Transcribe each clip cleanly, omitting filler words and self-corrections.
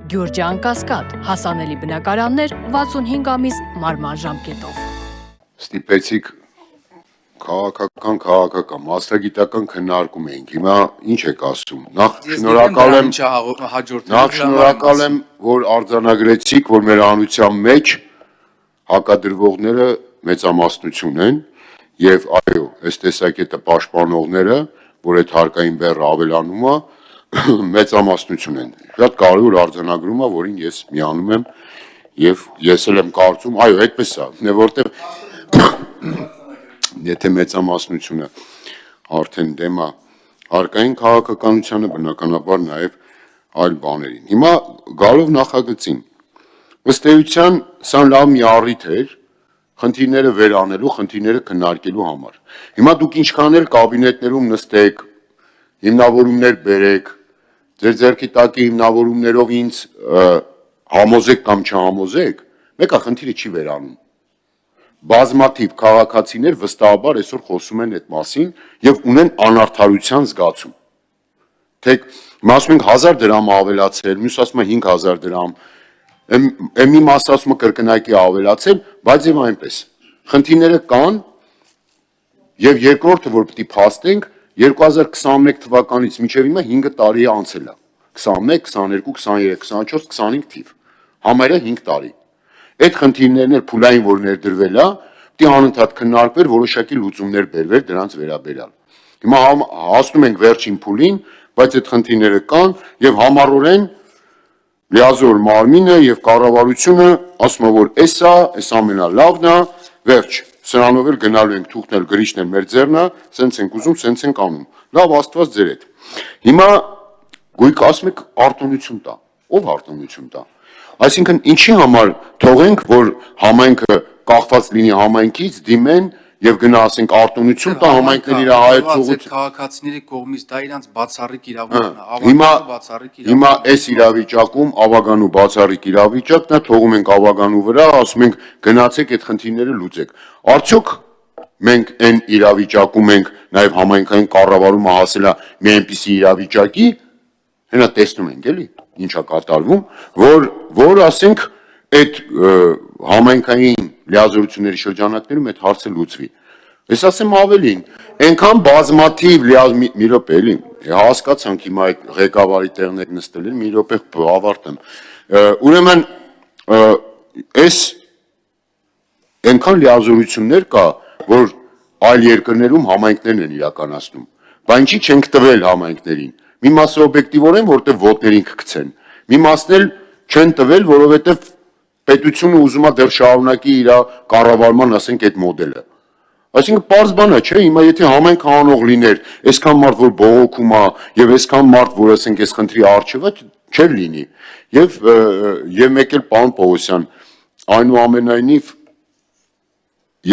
Գյուրջան Կասկադ, հասանելի բնակարաններ 65 ամիս մարման ժամկետով։ Ստիպեցիք քաղաքական, մասնագիտական քննարկում էինք, հիմա ինչ եք ասում, նախ շնորհակալ եմ, որ արձանագրեցիք, որ մեր անության մեջ հակադրվողները մեծամասնություն են, և այո, այս տեսակետը պաշտպանողները, որ այդ հարկային բեռը ավելանում է, մեծամասնություն են, շատ կարևոր արձանագրում է, որին ես միանում եմ, և ես էլ եմ կարծում, այո, այդպես է, որտև եթե մեծամասնությունը արդեն դեմ է հարկային քաղաքականությանը, բնականաբար նաև այլ բաներին։ Հիմա գալով նախագծին, ըստ էության սա լավ մի առիթ էր խնդիրները վերանելու, խնդիրները քննարկելու համար։ Հիմա դուք ինչքան էլ կաբինետներում նստեք, հիմնավորումներ բերեք, ձեր ձեռքի տակի հիմնավորումներով ինձ համոզեք կամ չհամոզեք, մեկը խնդիրը չի վերանում։ Բազմաթիվ քաղաքացիներ վստահաբար այսօր խոսում են այդ մասին և ունեն անարդարության զգացում։ Թե ասում ենք 1000 դրամ ավելացել, մյուս ասում է 5000 դրամ, մի մասը ասում է կրկնակի ավելացել, բայց և այնպես։ Խնդիրները կան և երկրորդը, որ պիտի փաստենք, 2021 թվականից մինչև հիմա 5 տարի է անցել է, 21, 22, 23, 24, 25 թիվ, համարյա 5 տարի։ Այդ խնդիրներն էլ փուլային, որ ներդրվել է, պիտի անընդհատ քննարկվեր, որոշակի լուծումներ բերվեր դրանց վերաբերյալ։ Հիմա հասնում ենք վերջին փուլին, բայց այդ խնդիրները կան և համառորեն լիազոր մարմինը և կառավարությունը ասում է, որ էս ամենալավն է, վերջ, սրանով էլ գնալու ենք թուղթն էլ գրիչն էլ մեր ձեռն է, սենց ենք ուզում, սենց ենք անում, լավ Աստված ձեր հետ։ Հիմա գույք ասում եք արտոնություն տա, ով արտոնություն տա, այսինքն ինչի համար թողենք, որ համայնքը կախված լինի համայնքից, դիմեն և գնա ասենք արտոնություն տա համայնքն իր հայեցողություն։ Քաղաքացիների կողմից դա իրանց բացառիկ իրավունքն է, հիմա այս իրավիճակում ավագանու բացառիկ իրավիճակն է, թողում ենք ավագանու վրա, ասում ենք գնացեք այդ խնդիրները լուծեք։ Արդյոք մենք այն իրավիճակում ենք, նաև համայնքային կառավարումը հասել է մի այնպիսի իրավիճակի, հենա տեսնում ենք էլի, ինչ է կատարվում, որ ասենք այդ համայնքային լիազորությունների շրջանակներում այդ հարցը լուծվի։ Ես ասեմ ավելին, այնքան բազմաթիվ մի րոպե էլի, հասկացանք հիմա այդ ղեկավարի տեղն եք նստել, մի րոպե ավարտեմ։ Ուրեմն այս այնքան լիազորություններ կա, որ այլ երկրներում համայնքներն են իրականացնում, բայց ինչի չենք տվել համայնքներին։ Մի մասը օբյեկտիվորեն, որտեղ ոտներին կգցեն, մի մասն էլ չեն տվել, որովհետև պետությունը ուզում է դեռ շարունակի իր կառավարման, ասենք, այդ մոդելը։ Այսինքն պարզ բան է, չէ՞, հիմա եթե համայնք անող լիներ, այսքան մարդ, որ բողոքում է, և այսքան մարդ, որ ասենք այս խնդրի առջևը, չէր լինի։ Եվ մեկ էլ պարոն Պողոսյան, այնուամենայնիվ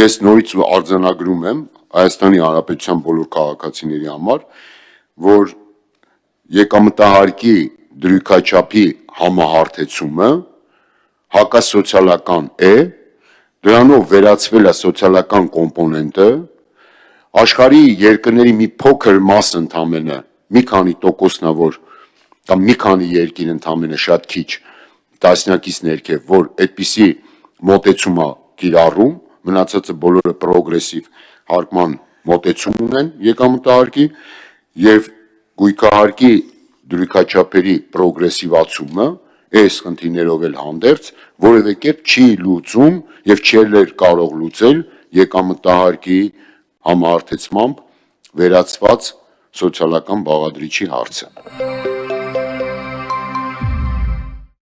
ես նորից արձանագրում եմ Հայաստանի Հանրապետության բոլոր քաղաքացիների համար, որ եկամտահարկի դրույքաչափի համահարթեցումը հակասոցիալական է, դրանով վերացվել է սոցիալական կոմպոնենտը, աշխարհի երկրների մի փոքր մաս ընդամենը, մի քանի տոկոսնավոր կամ մի քանի երկիր ընդամենը շատ քիչ տասնյակից ներքև, որ այդպիսի մոտեցում է կիրառում, մնացածը բոլորը պրոգրեսիվ հարկման մոտեցում ունեն եկամտահարկի և գույքահարկի դրույքաչափերի պրոգրեսիվացումը այս խնդիրներով էլ հանդերձ որևէ կերպ չի լուծում և չէր կարող լուծել եկամտահարկի համահարթեցմամբ վերացված սոցիալական բաղադրիչի հարցը։